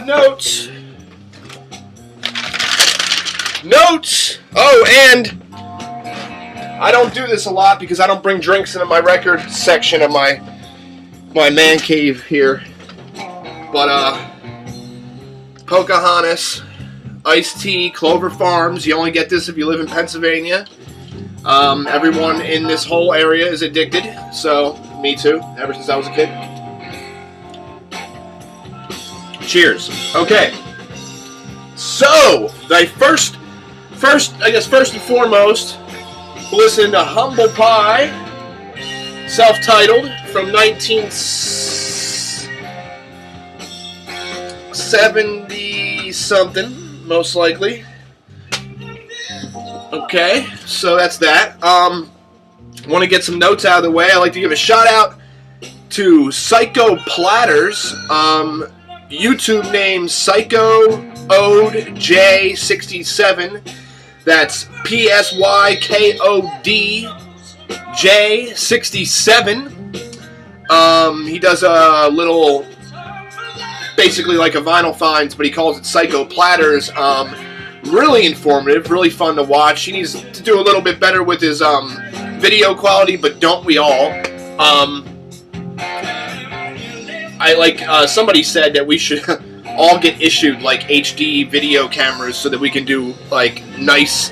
have notes. Notes! Oh, and I don't do this a lot because I don't bring drinks into my record section of my man cave here. But, Pocahontas, iced tea, Clover Farms. You only get this if you live in Pennsylvania. Everyone in this whole area is addicted, so me too, ever since I was a kid. Cheers. Okay. So, first and foremost, listen to Humble Pie, self-titled, from 1970-something, most likely. Okay, so that's that. Want to get some notes out of the way. I'd like to give a shout-out to Platters, YouTube name PsychoDJ67. That's PSYKODJ67. He does a little, basically like a vinyl finds, but he calls it Psycho Platters. Really informative, really fun to watch. He needs to do a little bit better with his video quality, but don't we all? Somebody said that we should all get issued like HD video cameras so that we can do like nice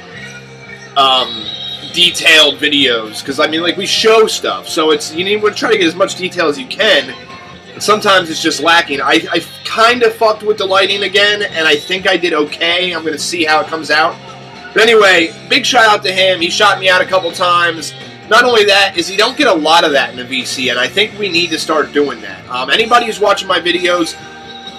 detailed videos, because I mean, like, we show stuff, so it's, you need to try to get as much detail as you can, and sometimes it's just lacking. I kind of fucked with the lighting again, and I think I did okay. I'm gonna see how it comes out, but anyway, big shout out to him. He shot me out a couple times. Not only that, is you don't get a lot of that in the VC, and I think we need to start doing that. Anybody who's watching my videos,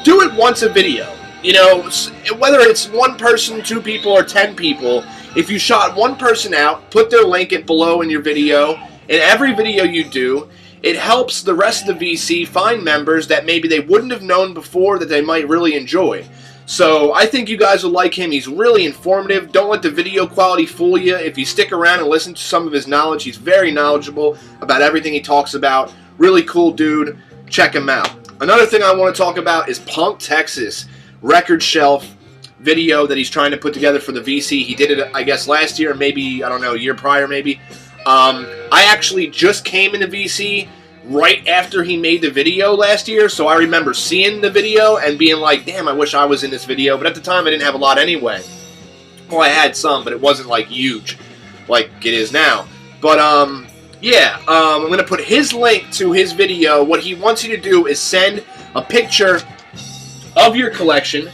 do it once a video. You know, whether it's one person, 2 people, or 10 people, if you shot one person out, put their link below in your video. In every video you do, it helps the rest of the VC find members that maybe they wouldn't have known before that they might really enjoy. So I think you guys will like him. He's really informative. Don't let the video quality fool you. If you stick around and listen to some of his knowledge, he's very knowledgeable about everything he talks about. Really cool dude. Check him out. Another thing I want to talk about is PUNKTEXAS record shelf video that he's trying to put together for the VC. He did it, I guess, last year, maybe, I don't know, a year prior maybe. I actually just came into VC right after he made the video last year, so I remember seeing the video and being like, damn, I wish I was in this video, but at the time I didn't have a lot anyway. Well, I had some, but it wasn't like huge like it is now. But yeah, I'm going to put his link to his video. What he wants you to do is send a picture of your collection.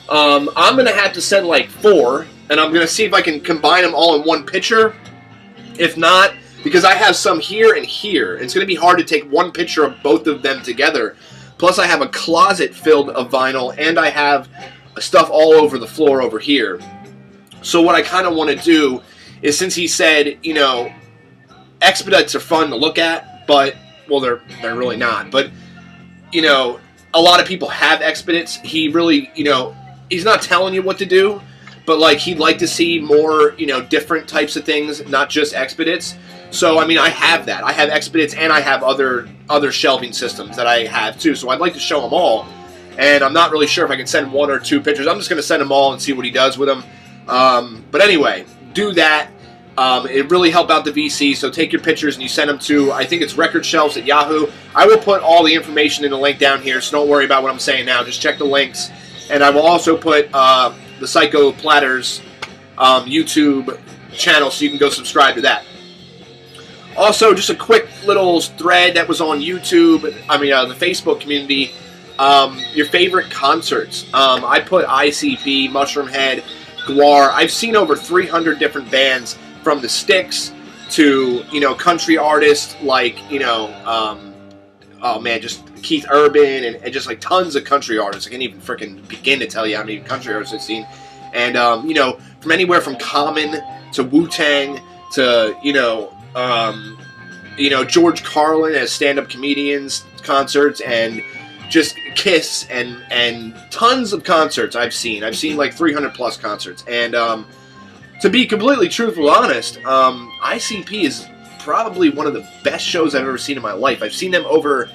I'm going to have to send like 4, and I'm going to see if I can combine them all in one picture. If not, because I have some here and here, and it's going to be hard to take one picture of both of them together. Plus, I have a closet filled of vinyl, and I have stuff all over the floor over here. So what I kind of want to do is, since he said, you know, expedites are fun to look at, but, well, they're really not. But, you know, a lot of people have expedites. He really, you know, he's not telling you what to do, but, like, he'd like to see more, you know, different types of things, not just expedites. So, I mean, I have that. I have expedites, and I have other shelving systems that I have, too. So I'd like to show them all. And I'm not really sure if I can send 1 or 2 pictures. I'm just going to send them all and see what he does with them. But anyway, do that. It really help out the VC, so take your pictures and you send them to, I think it's Record Shelves at Yahoo. I will put all the information in the link down here, so don't worry about what I'm saying now. Just check the links. And I will also put the Psycho Platters YouTube channel, so you can go subscribe to that. Also, just a quick little thread that was on YouTube, I mean, the Facebook community, your favorite concerts. I put ICP, Mushroomhead, Guar. I've seen over 300 different bands, from the Styx to, you know, country artists like, you know, oh man, just Keith Urban, and just like tons of country artists. I can't even freaking begin to tell you how many country artists I've seen. And, you know, from anywhere from Common to Wu-Tang to, you know, George Carlin as stand-up comedians concerts, and just Kiss, and tons of concerts I've seen. I've seen like 300 plus concerts. And to be completely truthful and honest, ICP is probably one of the best shows I've ever seen in my life. I've seen them over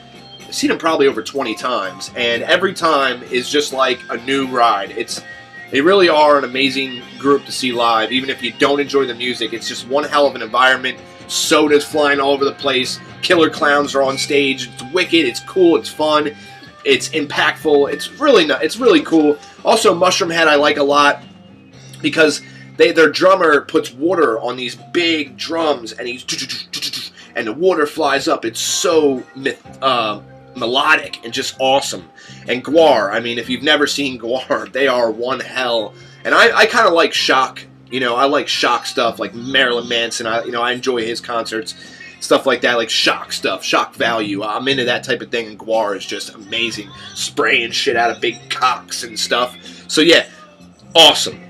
seen them probably over 20 times, and every time is just like a new ride. They really are an amazing group to see live. Even if you don't enjoy the music, it's just one hell of an environment. Sodas flying all over the place. Killer clowns are on stage. It's wicked. It's cool. It's fun. It's impactful. It's really cool. Also, Mushroom Head I like a lot because their drummer puts water on these big drums, and and the water flies up. It's so melodic and just awesome. And Gwar, I mean, if you've never seen Gwar, they are one hell. And I kind of like shock. You know, I like shock stuff like Marilyn Manson. I enjoy his concerts, stuff like that, like shock stuff, shock value. I'm into that type of thing, and Gwar is just amazing, spraying shit out of big cocks and stuff. So yeah, awesome.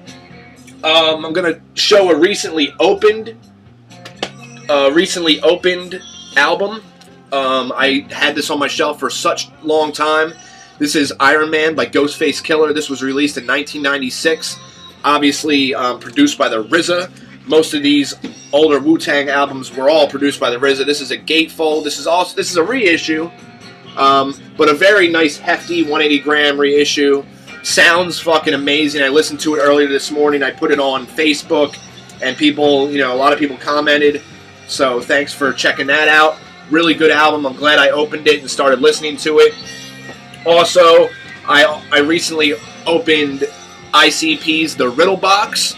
I'm gonna show a recently opened album. I had this on my shelf for such a long time. This is Iron Man by Ghostface Killer. This was released in 1996. Obviously produced by the RZA. Most of these older Wu-Tang albums were all produced by the RZA. This is a gatefold. This is a reissue, but a very nice, hefty 180-gram reissue. Sounds fucking amazing. I listened to it earlier this morning. I put it on Facebook, and people, a lot of people commented. So thanks for checking that out. Really good album. I'm glad I opened it and started listening to it. Also, I recently opened ICP's The Riddle Box.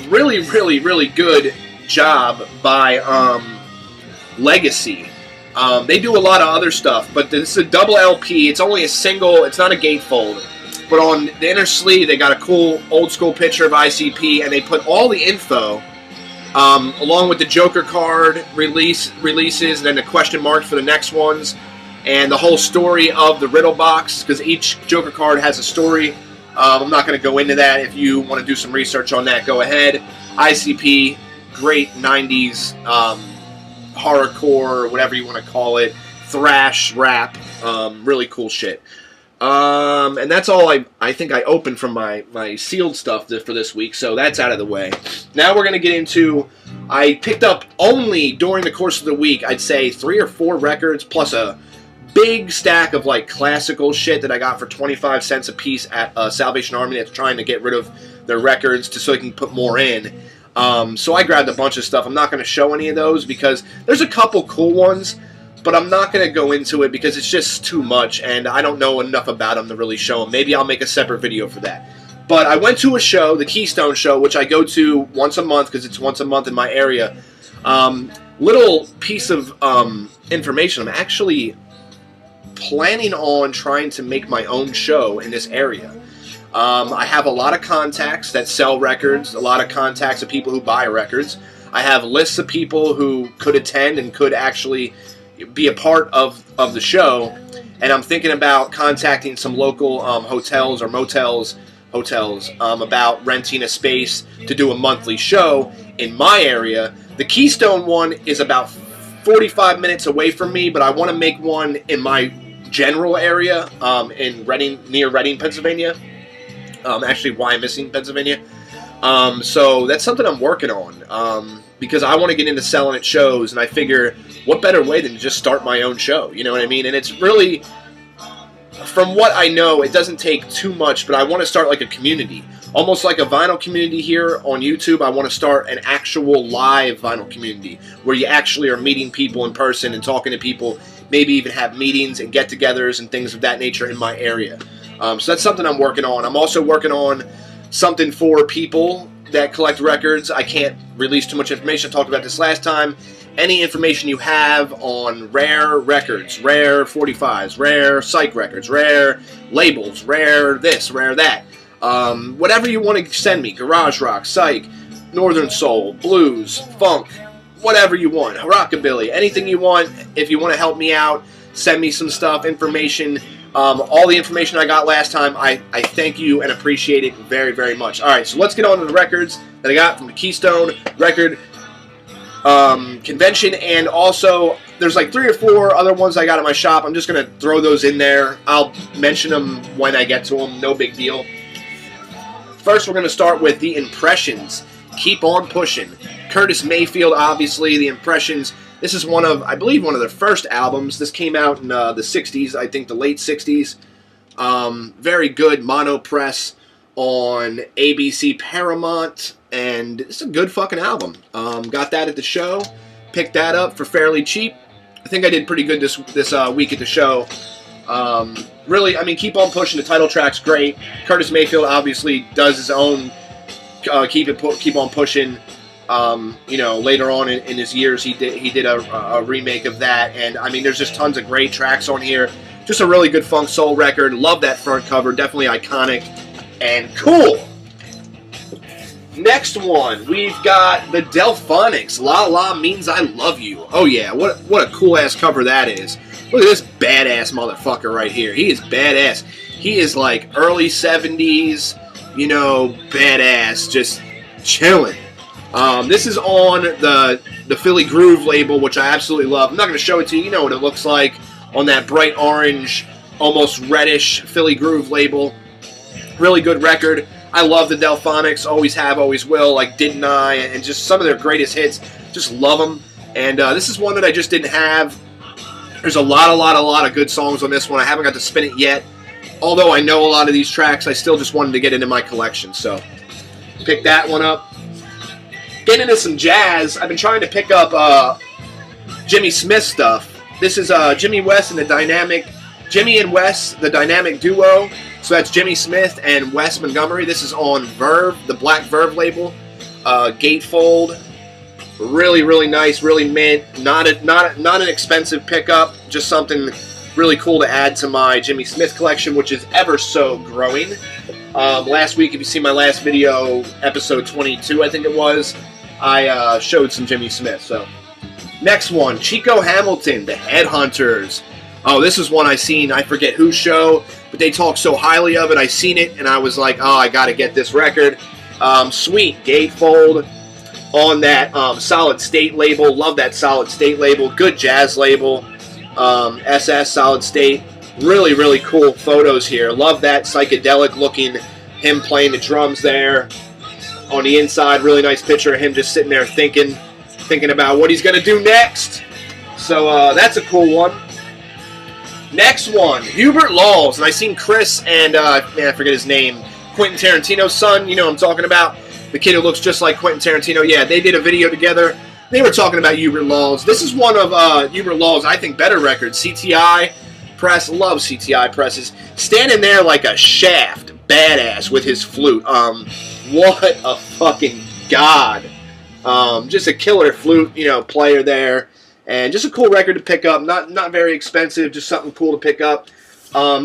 Really good job by Legacy. They do a lot of other stuff, but this is a double LP. It's only a single. It's not a gatefold. But on the inner sleeve, they got a cool old school picture of ICP, and they put all the info along with the Joker card releases, and then the question marks for the next ones, and the whole story of the Riddle Box, because each Joker card has a story. I'm not going to go into that. If you want to do some research on that, go ahead. ICP, great 90s horrorcore, whatever you want to call it, thrash, rap, really cool shit. And that's all I think I opened from my sealed stuff for this week, so that's out of the way. Now we're going to get into, I picked up only during the course of the week, I'd say 3 or 4 records, plus a big stack of like classical shit that I got for 25 cents a piece at Salvation Army that's trying to get rid of their records just so they can put more in. So I grabbed a bunch of stuff. I'm not going to show any of those because there's a couple cool ones, but I'm not going to go into it because it's just too much, and I don't know enough about them to really show them. Maybe I'll make a separate video for that. But I went to a show, the Keystone show, which I go to once a month because it's once a month in my area. Little piece of information. I'm actually planning on trying to make my own show in this area. I have a lot of contacts that sell records, a lot of contacts of people who buy records. I have lists of people who could attend and could actually be a part of the show, and I'm thinking about contacting some local hotels or motels, about renting a space to do a monthly show in my area. The Keystone one is about 45 minutes away from me, but I want to make one in my general area in Reading, near Reading, Pennsylvania. Actually, Wyomissing, Pennsylvania. So that's something I'm working on because I want to get into selling at shows, and I figure what better way than to just start my own show, you know what I mean? And it's really, from what I know, it doesn't take too much, but I want to start like a community. Almost like a vinyl community here on YouTube. I want to start an actual live vinyl community where you actually are meeting people in person and talking to people, maybe even have meetings and get-togethers and things of that nature in my area. So that's something I'm working on. I'm also working on something for people that collect records. I can't release too much information. I talked about this last time. Any information you have on rare records, rare 45s, rare psych records, rare labels, rare this, rare that. Whatever you want to send me, garage rock, psych, northern soul, blues, funk, whatever you want, rockabilly, anything you want. If you want to help me out, send me some stuff, information. All the information I got last time, I thank you and appreciate it very, very much. Alright, so let's get on to the records that I got from the Keystone record convention, and also there's like 3 or 4 other ones I got at my shop. I'm just going to throw those in there. I'll mention them when I get to them, no big deal. First, we're going to start with the Impressions, Keep On Pushing. Curtis Mayfield, obviously, the Impressions, This is one of, I believe, one of their first albums. This came out in the 60s, I think the late 60s. Very good mono press on ABC Paramount, and it's a good fucking album. Got that at the show, picked that up for fairly cheap. I think I did pretty good this week at the show. Really, I mean, Keep On Pushing, the title track's great. Curtis Mayfield obviously does his own Keep On Pushing. You know, later on in his years, he did a remake of that, and I mean, there's just tons of great tracks on here. Just a really good funk soul record. Love that front cover, definitely iconic and cool. Next one, we've got the Delphonics. La La Means I Love You. Oh yeah, what a cool ass cover that is. Look at this badass motherfucker right here. He is badass. He is like early 70s, you know, badass, just chilling. This is on the Philly Groove label, which I absolutely love. I'm not going to show it to you. You know what it looks like on that bright orange, almost reddish Philly Groove label. Really good record. I love the Delphonics. Always have, always will. Like Didn't I? And just some of their greatest hits. Just love them. And this is one that I just didn't have. There's a lot of good songs on this one. I haven't got to spin it yet. Although I know a lot of these tracks, I still just wanted to get into my collection. So, pick that one up. Get into some jazz. I've been trying to pick up Jimmy Smith stuff. This is Jimmy and Wes, the dynamic duo. So that's Jimmy Smith and Wes Montgomery. This is on Verve, the Black Verve label. Gatefold. Really, really nice, really mint. Not an expensive pickup. Just something really cool to add to my Jimmy Smith collection, which is ever so growing. Last week, if you see my last video, episode 22, I think it was, I showed some Jimmy Smith. So, next one, Chico Hamilton, The Headhunters. Oh, this is one I seen, I forget whose show, but they talk so highly of it. I seen it, and I was like, oh, I gotta get this record. Sweet, Gatefold on that Solid State label. Love that Solid State label. Good jazz label. SS Solid State. Really, really cool photos here. Love that psychedelic looking, him playing the drums there. On the inside, really nice picture of him just sitting there thinking about what he's going to do next. So that's a cool one. Next one, Hubert Laws. And I seen Chris and, man, I forget his name, Quentin Tarantino's son. You know what I'm talking about? The kid who looks just like Quentin Tarantino. Yeah, they did a video together. They were talking about Hubert Laws. This is one of Hubert Laws', I think, better records. CTI press. Love CTI presses. Standing there like a shaft. Badass with his flute. What a fucking god. Just a killer flute, you know, player there. And just a cool record to pick up. Not very expensive. Just something cool to pick up.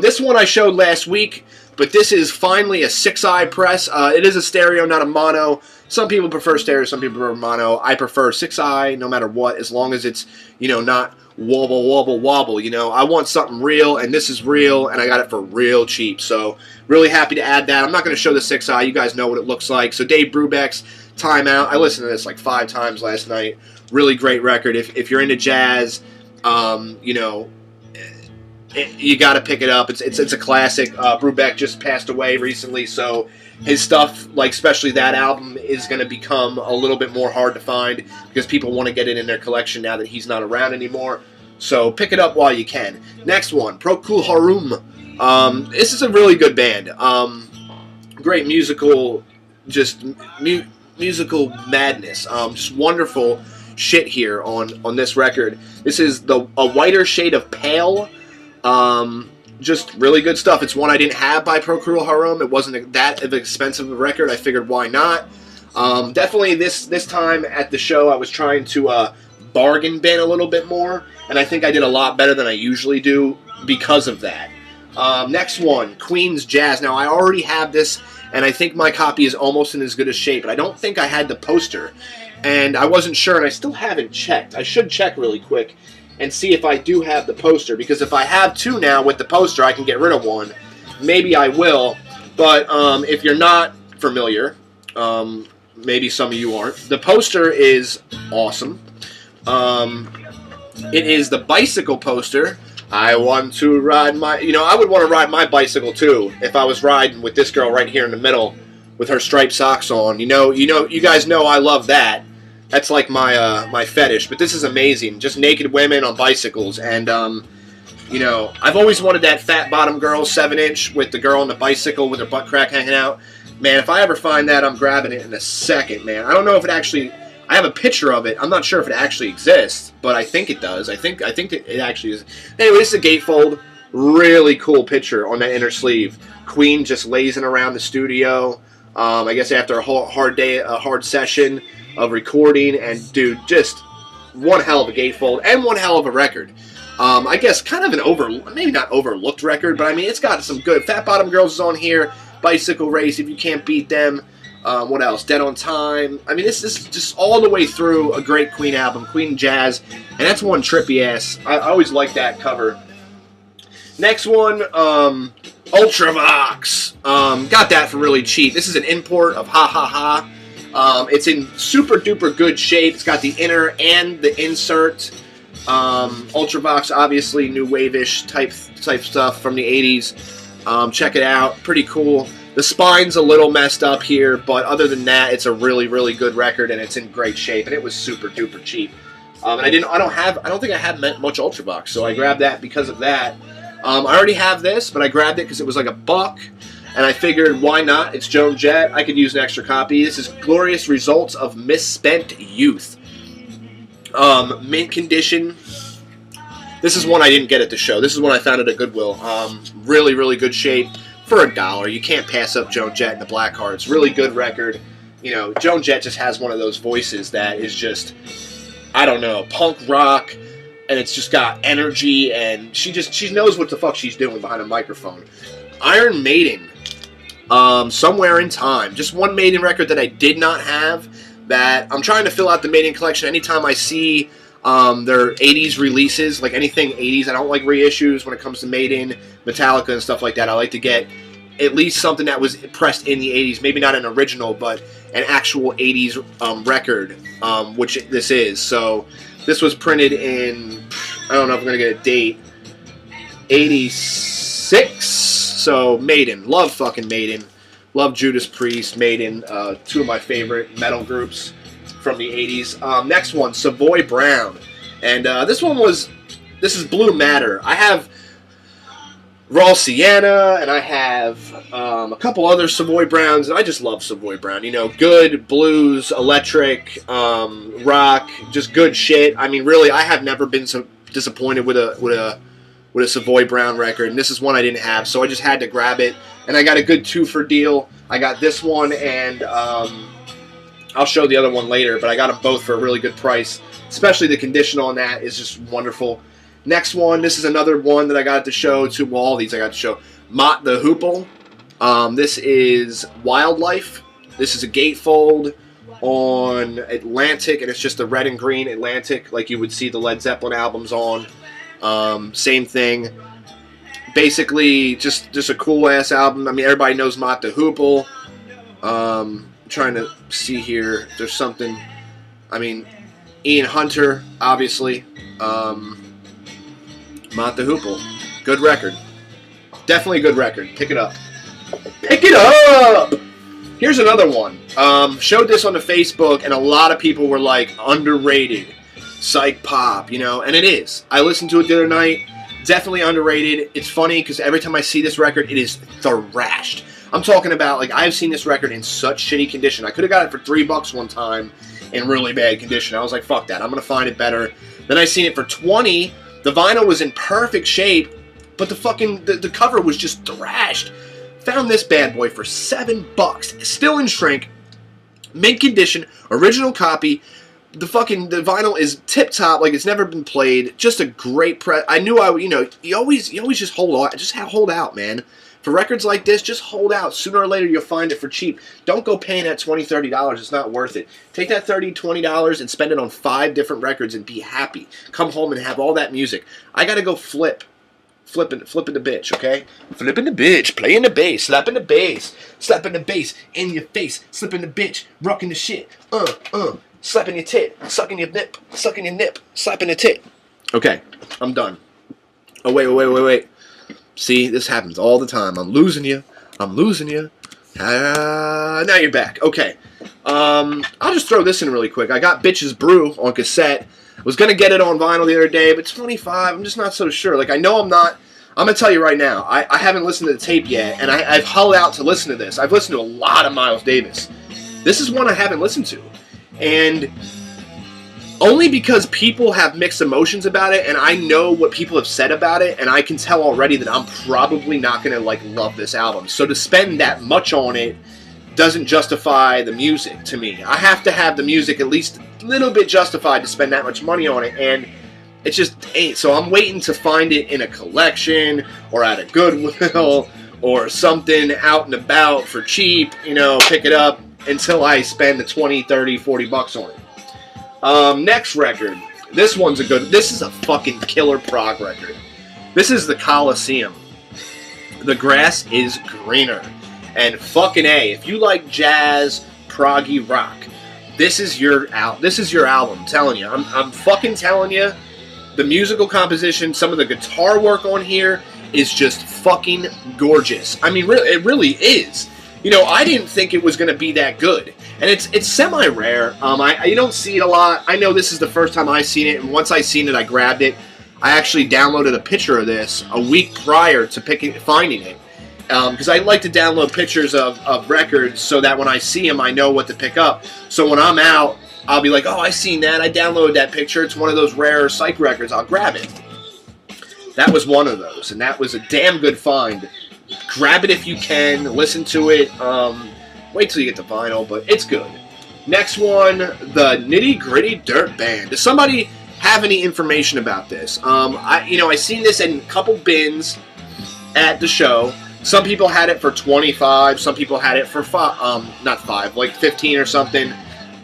This one I showed last week. But this is finally a 6-eye press. It is a stereo, not a mono. Some people prefer stereo, some people prefer mono. I prefer 6-eye no matter what, as long as it's, you know, not wobble, wobble, wobble, you know. I want something real, and this is real, and I got it for real cheap. So, really happy to add that. I'm not going to show the 6-eye. You guys know what it looks like. So, Dave Brubeck's Time Out. I listened to this like 5 times last night. Really great record. If you're into jazz, you know, you got to pick it up. It's a classic. Brubeck just passed away recently, so his stuff, like especially that album, is going to become a little bit more hard to find because people want to get it in their collection now that he's not around anymore. So pick it up while you can. Next one, Procul Harum. This is a really good band. Great musical, just musical madness. Just wonderful shit here on this record. This is A Whiter Shade of Pale. Just really good stuff. It's one I didn't have by Procul Harum. It wasn't that expensive a record. I figured why not. Definitely this time at the show I was trying to bargain bin a little bit more, and I think I did a lot better than I usually do because of that. Next one, Queen's Jazz. Now I already have this, and I think my copy is almost in as good a shape, but I don't think I had the poster, and I wasn't sure, and I still haven't checked. I should check really quick and see if I do have the poster, because if I have 2 now with the poster, I can get rid of one. Maybe I will, but if you're not familiar, maybe some of you aren't, the poster is awesome. It is the bicycle poster. I want to ride my, you know, I would want to ride my bicycle too if I was riding with this girl right here in the middle with her striped socks on. You guys know I love that. That's like my my fetish. But this is amazing. Just naked women on bicycles. And, you know, I've always wanted that fat bottom girl 7-inch with the girl on the bicycle with her butt crack hanging out. Man, if I ever find that, I'm grabbing it in a second, man. I don't know if it actually... I have a picture of it. I'm not sure if it actually exists, but I think it does. I think it actually is. Anyway, this is a gatefold. Really cool picture on that inner sleeve. Queen just lazing around the studio. I guess after a hard day, a hard session of recording, and dude, just one hell of a gatefold and one hell of a record. I guess kind of an maybe not overlooked record, but I mean it's got some good. Fat Bottom Girls is on here. Bicycle Race, if you can't beat them. What else? Dead on Time. I mean, this is just all the way through a great Queen album, Queen Jazz, and that's one trippy ass. I always like that cover. Next one, Ultravox. Got that for really cheap. This is an import of Ha Ha Ha. It's in super duper good shape. It's got the inner and the insert. Ultravox, obviously new wave-ish type stuff from the 80s. Check it out. Pretty cool. The spine's a little messed up here, but other than that, it's a really, really good record, and it's in great shape, and it was super duper cheap. And I don't think I had much Ultravox, so I grabbed that because of that. I already have this, but I grabbed it because it was like $1, and I figured, why not? It's Joan Jett. I could use an extra copy. This is Glorious Results of Misspent Youth. Mint condition. This is one I didn't get at the show. This is one I found at a Goodwill. Really, really good shape. For $1, you can't pass up Joan Jett and the Blackhearts. Really good record. You know, Joan Jett just has one of those voices that is just, I don't know, punk rock, and it's just got energy, and she knows what the fuck she's doing behind a microphone. Iron Maiden, Somewhere in Time. Just one Maiden record that I did not have, that I'm trying to fill out the Maiden collection anytime I see their 80s releases, like anything 80s. I don't like reissues when it comes to Maiden, Metallica, and stuff like that. I like to get at least something that was pressed in the 80s. Maybe not an original, but an actual 80s record, which this is. So this was printed in, I don't know if I'm going to get a date, 86. So Maiden. Love fucking Maiden. Love Judas Priest, Maiden. Two of my favorite metal groups from the 80s. Next one, Savoy Brown. And this is Blue Matter. I have Raw Sienna, and I have a couple other Savoy Browns, and I just love Savoy Brown. You know, good blues, electric, rock, just good shit. I mean, really, I have never been so disappointed with a Savoy Brown record, and this is one I didn't have, so I just had to grab it, and I got a good 2-for deal. I got this one, and I'll show the other one later, but I got them both for a really good price. Especially the condition on that is just wonderful. Next one, this is another one that I got to show to, well, all these I got to show. Mott the Hoople. This is Wildlife. This is a gatefold on Atlantic, and it's just a red and green Atlantic, like you would see the Led Zeppelin albums on. Same thing. Basically, just a cool-ass album. I mean, everybody knows Mott the Hoople. Trying to see here if there's something. I mean, Ian Hunter, obviously. Mott the Hoople. Good record. Definitely a good record. Pick it up. Pick it up! Here's another one. Showed this on the Facebook, and a lot of people were like, underrated. Psych pop, you know, and it is. I listened to it the other night. Definitely underrated. It's funny because every time I see this record, it is thrashed. I'm talking about, like, I've seen this record in such shitty condition. I could have got it for $3 one time in really bad condition. I was like, fuck that. I'm going to find it better. Then I seen it for $20. The vinyl was in perfect shape, but the cover was just thrashed. Found this bad boy for $7. Still in shrink. Mint condition. Original copy. The vinyl is tip top, like it's never been played. Just a great press. I knew you always just hold on. Just hold out, man. For records like this, just hold out. Sooner or later, you'll find it for cheap. Don't go paying that $20, $30. It's not worth it. Take that $30, $20 and spend it on 5 different records and be happy. Come home and have all that music. I gotta go flipping the bitch, okay? Flipping the bitch, playing the bass, slapping the bass in your face, slipping the bitch, rocking the shit, slapping your tit, sucking your nip, slapping the tit. Okay, I'm done. Oh, wait. See, this happens all the time. I'm losing you. Now you're back. Okay. I'll just throw this in really quick. I got Bitches Brew on cassette. Was going to get it on vinyl the other day, but 25, I'm just not so sure. Like, I know I'm not. I'm going to tell you right now, I haven't listened to the tape yet, and I've hulled out to listen to this. I've listened to a lot of Miles Davis. This is one I haven't listened to. And only because people have mixed emotions about it, and I know what people have said about it, and I can tell already that I'm probably not going to, like, love this album. So to spend that much on it doesn't justify the music to me. I have to have the music at least a little bit justified to spend that much money on it, and it just ain't. So I'm waiting to find it in a collection or at a Goodwill or something out and about for cheap, you know, pick it up until I spend the 20, 30, 40 bucks on it. Next record. This one's a good, this is a fucking killer prog record. This is the Coliseum. The Grass is Greener. And fucking A, if you like jazz, proggy rock, this is your album, I'm telling you. I'm fucking telling you. The musical composition, some of the guitar work on here is just fucking gorgeous. I mean, really, it really is. You know, I didn't think it was going to be that good. And it's semi-rare. You don't see it a lot. I know this is the first time I've seen it, and once I seen it, I grabbed it. I actually downloaded a picture of this a week prior to finding it. Because I like to download pictures of records so that when I see them, I know what to pick up. So when I'm out, I'll be like, oh, I seen that. I downloaded that picture. It's one of those rare Psych records. I'll grab it. That was one of those, and that was a damn good find. Grab it if you can. Listen to it. Wait till you get the vinyl, but it's good. Next one, the Nitty Gritty Dirt Band. Does somebody have any information about this? I seen this in a couple bins at the show. Some people had it for 25. Some people had it for not 5, like 15 or something.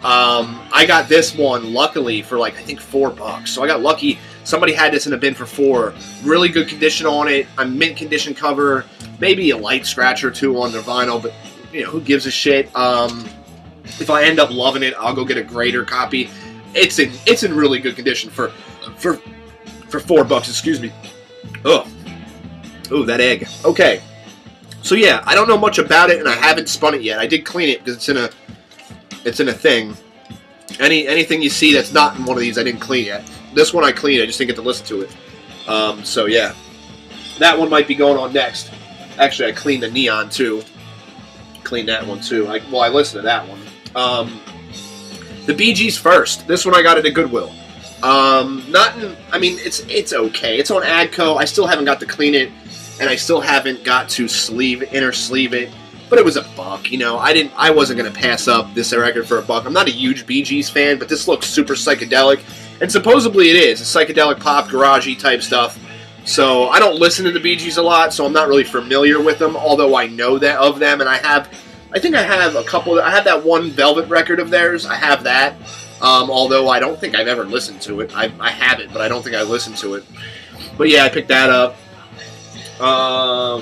I got this one, luckily, for like, I think $4. So I got lucky. Somebody had this in a bin for $4. Really good condition on it. A mint condition cover. Maybe a light scratch or two on the vinyl, but, you know, who gives a shit? If I end up loving it, I'll go get a greater copy. It's in really good condition for $4, excuse me. Ugh. Ooh, that egg. Okay. So yeah, I don't know much about it, and I haven't spun it yet. I did clean it because it's in a thing. Anything you see that's not in one of these, I didn't clean yet. This one I cleaned. I just didn't get to listen to it. So yeah, that one might be going on next. Actually, I cleaned the Neon too. Cleaned that one too. I listened to that one. The Bee Gees First. This one I got at a Goodwill. I mean, it's okay. It's on Adco. I still haven't got to clean it, and I still haven't got to inner sleeve it. But it was $1, you know. I wasn't gonna pass up this record for $1. I'm not a huge Bee Gees fan, but this looks super psychedelic, and supposedly it is. It's psychedelic pop, garagey type stuff. So I don't listen to the Bee Gees a lot, so I'm not really familiar with them. Although I know that of them, and I think I have a couple. I have that one Velvet record of theirs. I have that. Although I don't think I've ever listened to it. I have it, but I don't think I listened to it. But yeah, I picked that up.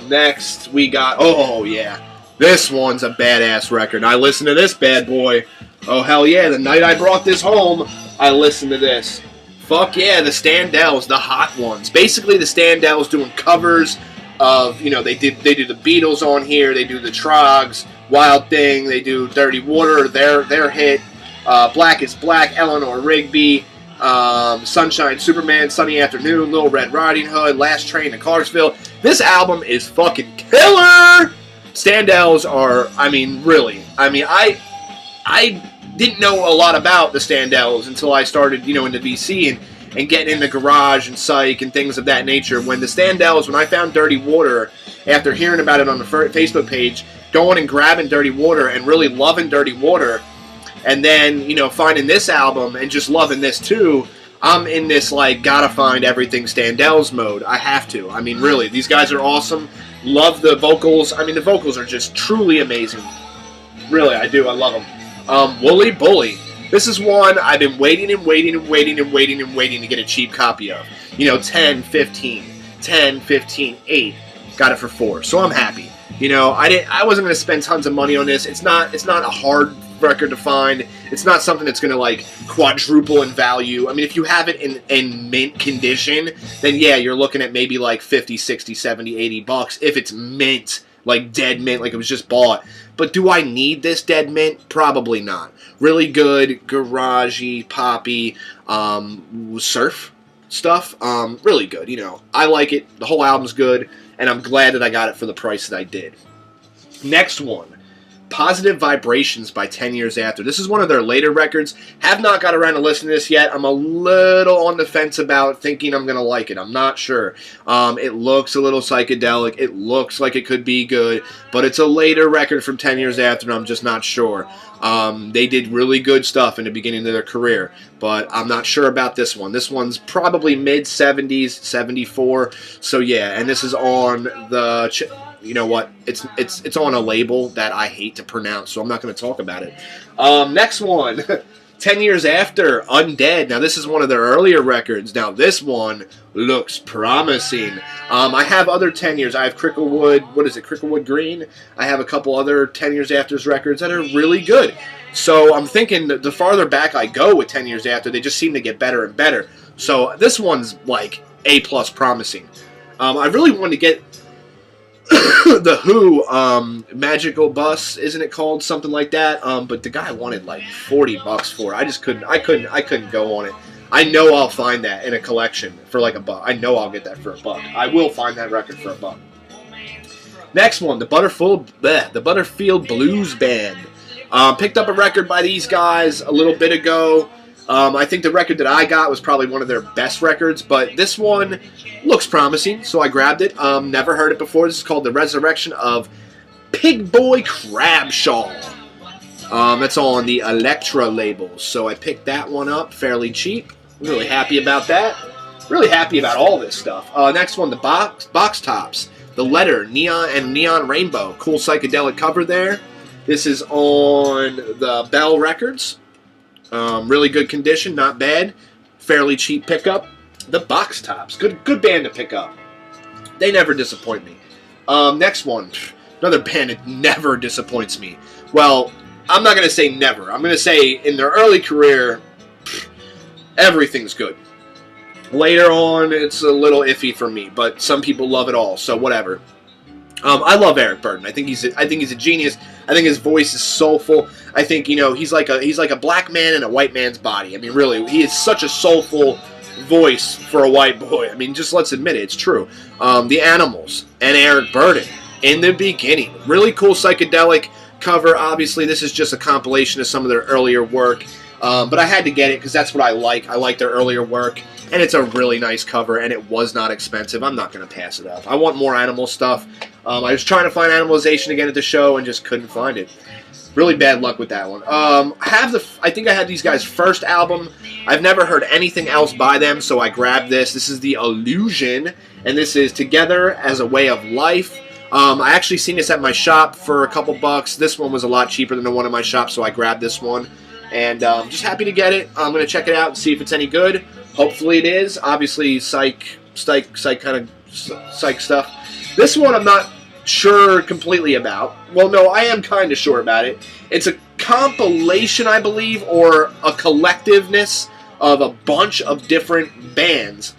Next we got, oh yeah, this one's a badass record. I listened to this bad boy. Oh hell yeah, the night I brought this home, I listened to this. Fuck yeah, the Standells, the hot ones. Basically the Standells doing covers of, you know, they do the Beatles on here, they do the Trogs, Wild Thing, they do Dirty Water, their hit, Black is Black, Eleanor Rigby, Sunshine Superman, Sunny Afternoon, Little Red Riding Hood, Last Train to Clarksville. This album is fucking killer! Standells are, I mean, really. I mean, I didn't know a lot about the Standells until I started, you know, into VC and getting into garage and psych and things of that nature. When the Standells, when I found Dirty Water, after hearing about it on the Facebook page, going and grabbing Dirty Water and really loving Dirty Water, and then, you know, finding this album and just loving this too, I'm in this, like, gotta find everything Standells mode. I have to. I mean, really, these guys are awesome. Love the vocals. I mean, the vocals are just truly amazing. Really, I do. I love them. Wooly Bully. This is one I've been waiting to get a cheap copy of. You know, 10, 15, 8. Got it for $4. So I'm happy. You know, I wasn't going to spend tons of money on this. It's not a hard record to find. It's not something that's going to, like, quadruple in value. I mean, if you have it in mint condition, then yeah, you're looking at maybe like 50, 60, 70, 80 bucks if it's mint, like dead mint, like it was just bought. but do I need this Dead Mint? Probably not. Really good, garagey, poppy, surf stuff. Really good, you know. I like it. The whole album's good, and I'm glad that I got it for the price that I did. Next one. Positive Vibrations by 10 Years After. This is one of their later records. Have not got around to listening to this yet. I'm a little on the fence about thinking I'm going to like it. I'm not sure. It looks a little psychedelic. It looks like it could be good, but it's a later record from 10 Years After, and I'm just not sure. They did really good stuff in the beginning of their career, but I'm not sure about this one. This one's probably mid-70s, 74. So yeah, and this is on the... You know what? It's on a label that I hate to pronounce, so I'm not going to talk about it. Next one, 10 Years After, Undead. Now, this is one of their earlier records. Now, this one looks promising. I have other 10 Years. I have Cricklewood, what is it, Cricklewood Green? I have a couple other 10 Years After's records that are really good. So I'm thinking that the farther back I go with 10 Years After, they just seem to get better and better. So this one's like A+ promising. I really wanted to get the Who Magical Bus, isn't it called something like that? But the guy wanted like $40 for it. I just couldn't go on it. I know I'll find that in a collection for like $1. I know I'll get that for $1. I will find that record for $1. Next one, the Butterfield Blues Band. Picked up a record by these guys a little bit ago. I think the record that I got was probably one of their best records, but this one looks promising, so I grabbed it. Never heard it before. This is called The Resurrection of Pig Boy Crabshaw. That's on the Elektra label, so I picked that one up fairly cheap. Really happy about that. Really happy about all this stuff. Next one, the Box Tops. The Letter, Neon Rainbow. Cool psychedelic cover there. This is on the Bell Records. Really good condition, not bad. Fairly cheap pickup. The Box Tops, good band to pick up. They never disappoint me. Next one, another band that never disappoints me. Well, I'm not going to say never. I'm going to say in their early career, everything's good. Later on, it's a little iffy for me, but some people love it all, so whatever. I love Eric Burdon. I think he's a genius. I think his voice is soulful. I think, you know, he's like a black man in a white man's body. I mean, really, he is such a soulful voice for a white boy. I mean, just let's admit it, it's true. The Animals and Eric Burdon in the beginning. Really cool psychedelic cover. Obviously, this is just a compilation of some of their earlier work. But I had to get it because that's what I like. I like their earlier work. And it's a really nice cover, and it was not expensive. I'm not going to pass it up. I want more Animal stuff. I was trying to find Animalization again at the show and just couldn't find it. Really bad luck with that one. I think I had these guys' first album. I've never heard anything else by them, so I grabbed this. This is The Illusion, and this is Together as a Way of Life. I actually seen this at my shop for a couple bucks. This one was a lot cheaper than the one in my shop, so I grabbed this one. And just happy to get it. I'm going to check it out and see if it's any good. Hopefully it is. Obviously, psych stuff. This one I'm not sure completely about. Well, no, I am kind of sure about it. It's a compilation, I believe, or a collectiveness of a bunch of different bands,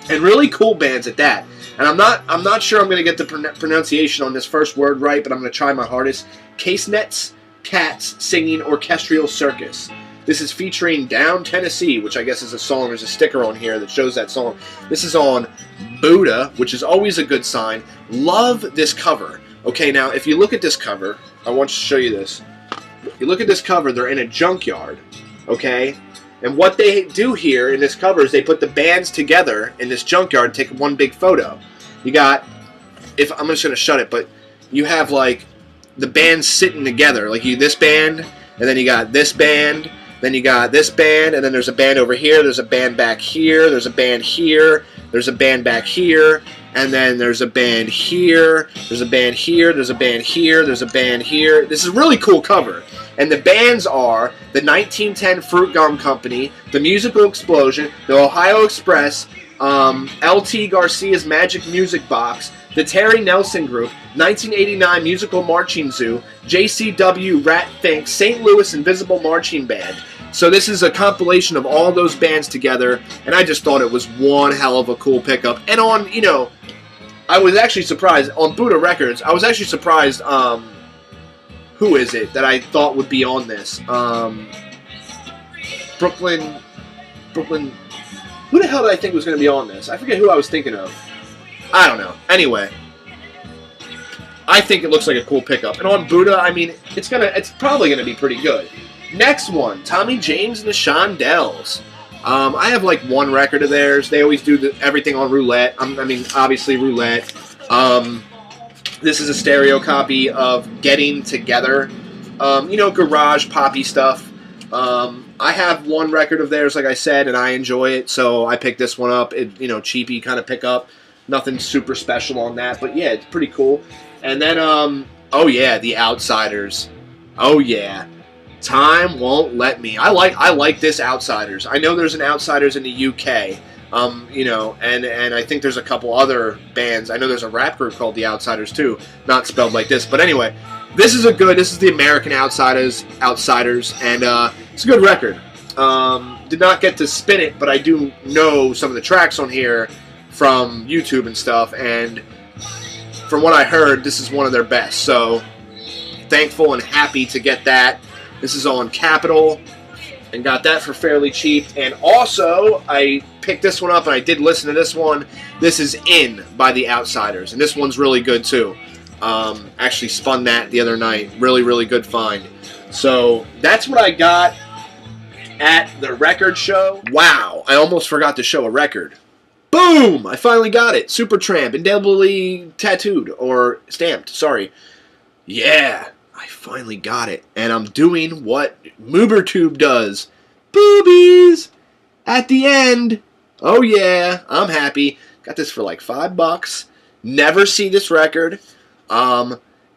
and really cool bands at that. And I'm not sure I'm going to get the pronunciation on this first word right, but I'm going to try my hardest. KEYSTONE Cats Singing Orchestral Circus. This is featuring Down Tennessee, which I guess is a song. There's a sticker on here that shows that song. This is on Buddha, which is always a good sign. Love this cover. Okay, now, if you look at this cover, I want to show you this. If you look at this cover, they're in a junkyard, okay? And what they do here in this cover is they put the bands together in this junkyard and take one big photo. You got, I'm just going to shut it, but you have, like, the bands sitting together. Like, this band, and then you got this band, then you got this band, and then there's a band over here, there's a band back here, there's a band here, there's a band back here, and then there's a band here, there's a band here, there's a band here, there's a band here. This is a really cool cover. And the bands are the 1910 Fruit Gum Company, the Musical Explosion, the Ohio Express, L.T. Garcia's Magic Music Box, the Terry Nelson Group, 1989 Musical Marching Zoo, JCW Rat Fink, St. Louis Invisible Marching Band. So this is a compilation of all those bands together, and I just thought it was one hell of a cool pickup. And on, you know, I was actually surprised, on Buddha Records, I was actually surprised who is it that I thought would be on this? Brooklyn. Who the hell did I think was going to be on this? I forget who I was thinking of. I don't know. Anyway, I think it looks like a cool pickup. And on Buddha, I mean, it's probably gonna be pretty good. Next one, Tommy James and the Shondells. I have like one record of theirs. They always do everything on roulette. I mean, obviously roulette. This is a stereo copy of Getting Together. You know, garage poppy stuff. I have one record of theirs, like I said, and I enjoy it, so I picked this one up. You know, cheapy kind of pickup. Nothing super special on that, but yeah, it's pretty cool. And then, oh yeah, the Outsiders. Oh yeah, Time Won't Let Me. I like this Outsiders. I know there's an Outsiders in the UK. You know, and I think there's a couple other bands. I know there's a rap group called the Outsiders too, not spelled like this. But anyway, this is the American Outsiders, and it's a good record. Did not get to spin it, but I do know some of the tracks on here from YouTube and stuff, and from what I heard, this is one of their best. So thankful and happy to get that. This is on Capitol, and got that for fairly cheap. And also, I picked this one up, and I did listen to this one. This is In by the Outsiders, and this one's really good too. Actually spun that the other night. Really, really good find. So that's what I got at the record show. Wow, I almost forgot to show a record. Boom! I finally got it. Supertramp, indelibly tattooed, or stamped, sorry. Yeah, I finally got it. And I'm doing what MooberTube does. Boobies! At the end. Oh yeah, I'm happy. Got this for like $5. Never see this record.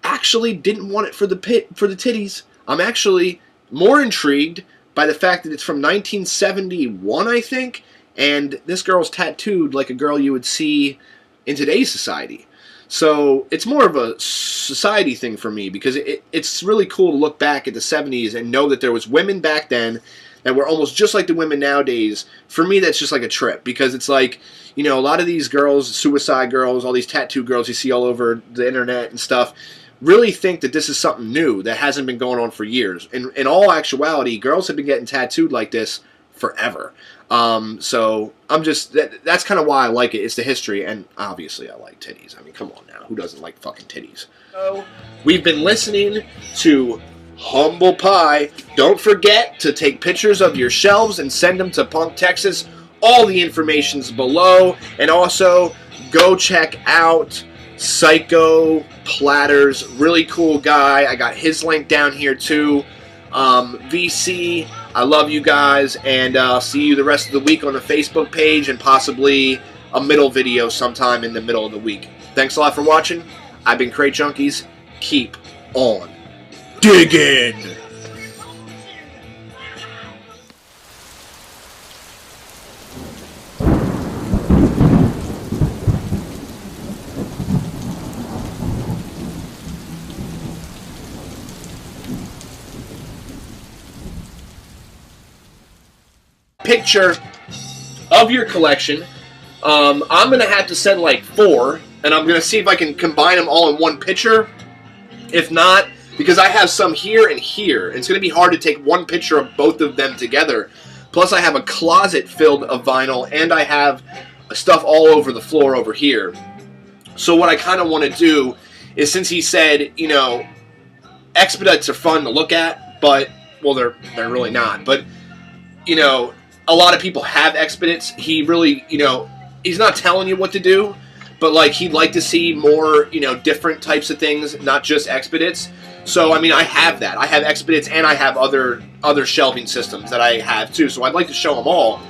Actually didn't want it for the titties. I'm actually more intrigued by the fact that it's from 1971, I think. And this girl's tattooed like a girl you would see in today's society. So it's more of a society thing for me, because it's really cool to look back at the 70s and know that there was women back then that were almost just like the women nowadays. For me, that's just like a trip, because it's like, you know, a lot of these girls, suicide girls, all these tattoo girls you see all over the internet and stuff, really think that this is something new that hasn't been going on for years. In all actuality, girls have been getting tattooed like this forever. So I'm just, that's kind of why I like it. It's the history, and obviously I like titties. I mean, come on now. Who doesn't like fucking titties? So, we've been listening to Humble Pie. Don't forget to take pictures of your shelves and send them to Punk Texas. All the information's below. And also, go check out Psycho Platters. Really cool guy. I got his link down here too. VC, I love you guys, and I'll see you the rest of the week on the Facebook page, and possibly a middle video sometime in the middle of the week. Thanks a lot for watching. I've been Crate Junkies. Keep on digging! Picture of your collection. I'm gonna have to send like 4, and I'm gonna see if I can combine them all in one picture. If not, because I have some here and here, it's gonna be hard to take one picture of both of them together. Plus I have a closet filled of vinyl, and I have stuff all over the floor over here. So what I kind of want to do is, since he said, you know, expedites are fun to look at, but, well, they're really not, but, you know, a lot of people have expedites. He really, you know, he's not telling you what to do, but like he'd like to see more, you know, different types of things, not just expedites. So I mean, I have that. I have expedites, and I have other shelving systems that I have too. So I'd like to show them all,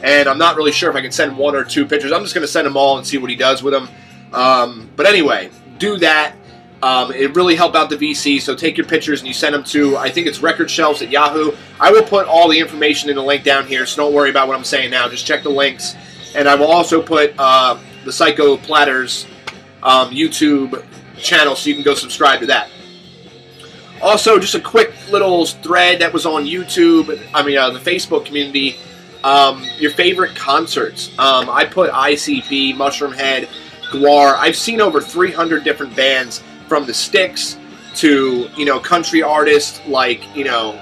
and I'm not really sure if I can send 1 or 2 pictures. I'm just going to send them all and see what he does with them. But anyway, do that. It really helped out the VC, so take your pictures and you send them to, I think it's Record Shelves at Yahoo. I will put all the information in the link down here, so don't worry about what I'm saying now. Just check the links. And I will also put the Psycho Platters YouTube channel, so you can go subscribe to that. Also, just a quick little thread that was on YouTube, the Facebook community, your favorite concerts. I put ICP, Mushroom Head, Guar. I've seen over 300 different bands, from the Styx to, you know, country artists like, you know,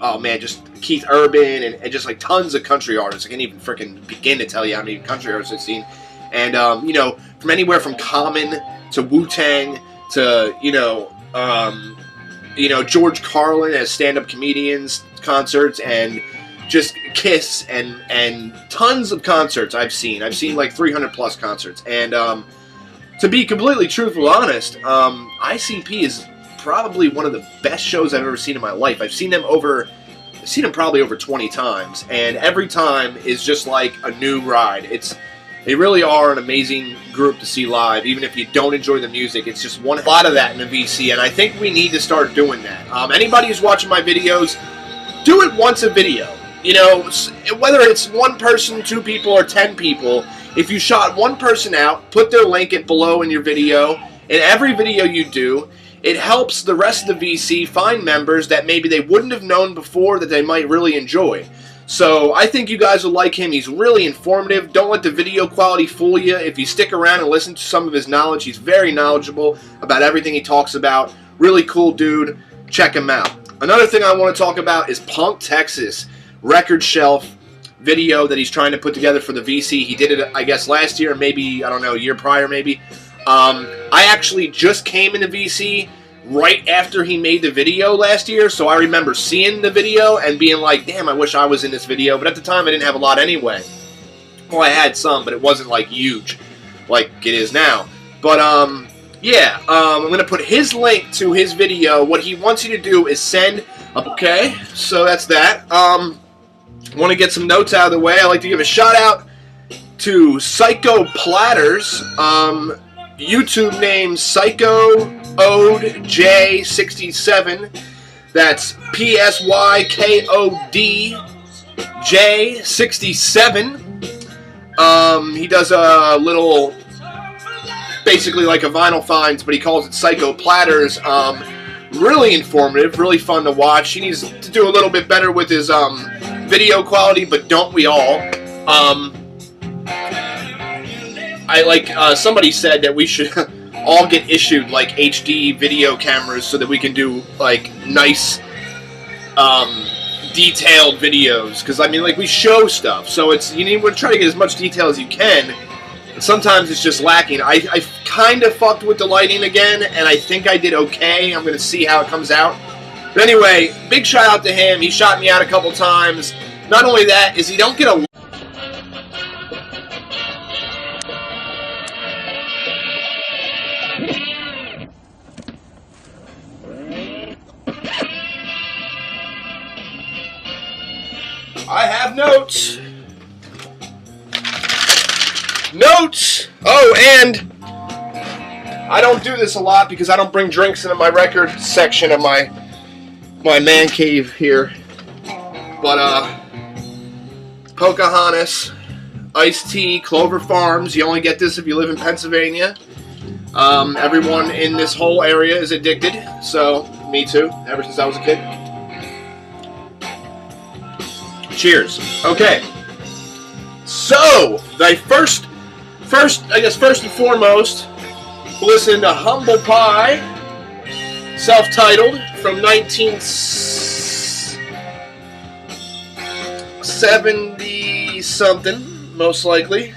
oh man, just Keith Urban and just like tons of country artists. I can't even freaking begin to tell you how many country artists I've seen. And, you know, from anywhere from Common to Wu-Tang to, you know, George Carlin as stand-up comedians concerts, and just Kiss and tons of concerts I've seen. I've seen like 300 plus concerts. And to be completely truthful, honest, ICP is probably one of the best shows I've ever seen in my life. I've seen them probably over 20 times, and every time is just like a new ride. They really are an amazing group to see live, even if you don't enjoy the music. It's just a lot of that in the VC, and I think we need to start doing that. Anybody who's watching my videos, do it once a video. You know, whether it's one person, 2 people, or 10 people, if you shot one person out, put their link below in your video. In every video you do, it helps the rest of the VC find members that maybe they wouldn't have known before that they might really enjoy. So I think you guys will like him. He's really informative. Don't let the video quality fool you. If you stick around and listen to some of his knowledge, he's very knowledgeable about everything he talks about. Really cool dude. Check him out. Another thing I want to talk about is PUNKTEXAS record shelf video that he's trying to put together for the VC. He did it, I guess, last year, maybe, I don't know, a year prior maybe. I actually just came into VC right after he made the video last year, so I remember seeing the video and being like, damn, I wish I was in this video, but at the time I didn't have a lot anyway. Well, I had some, but it wasn't like huge like it is now. But yeah, I'm going to put his link to his video. What he wants you to do is send, okay, so that's that. Want to get some notes out of the way. I'd like to give a shout out to Platters, YouTube name PsykoJ67. That's PSYKODJ67. He does a little, basically like a vinyl finds, but he calls it Psycho Platters. Really informative, really fun to watch. He needs to do a little bit better with his video quality, but don't we all? I like somebody said that we should all get issued like HD video cameras so that we can do like nice detailed videos, because I mean, like, we show stuff, so it's, you need to try to get as much detail as you can, and sometimes it's just lacking. I kind of fucked with the lighting again, and I think I did okay. I'm gonna see how it comes out. But anyway, big shout out to him. He shot me out a couple times. Not only that, is he don't get a I have notes. Notes! Oh, and I don't do this a lot because I don't bring drinks into my record section of my man cave here. But, Pocahontas, iced tea, Clover Farms. You only get this if you live in Pennsylvania. Everyone in this whole area is addicted, so me too, ever since I was a kid. Cheers. Okay. So, I guess first and foremost, we'll listen to Humble Pie, self-titled, from 1970-something, most likely.